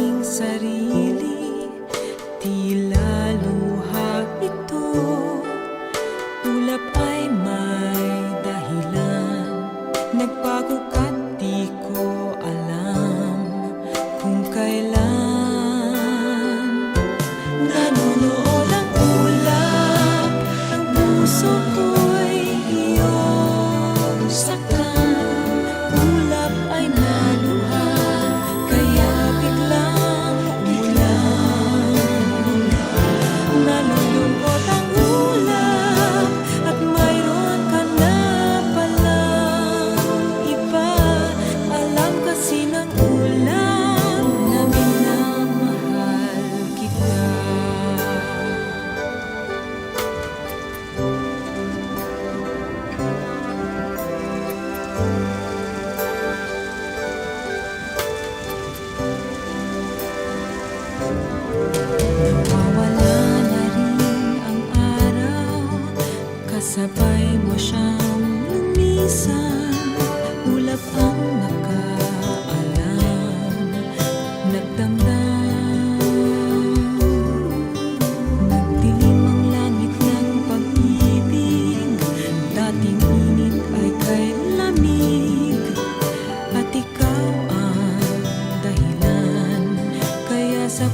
aking sarili, tila luha ito. Ulap ay may dahilan, nagbago ka't di ko alam kung kailan. Nanonood ang ulap, ang puso ko'y iyong saktan. Ulap ay naluha, kaya biglang umulan. Nalulungkot ang ulap, at mayroon ka na palang iba. Alam kasi ng ulap na minamahal kita. Nawawala na rin ang araw, kasabay mo siyang lumisan. Ulap ang nakaalam, nagdamdam. Nagdilim ang langit ng pag-ibig, dating init ay kay lamig. At ikaw ang dahilan, kaya sa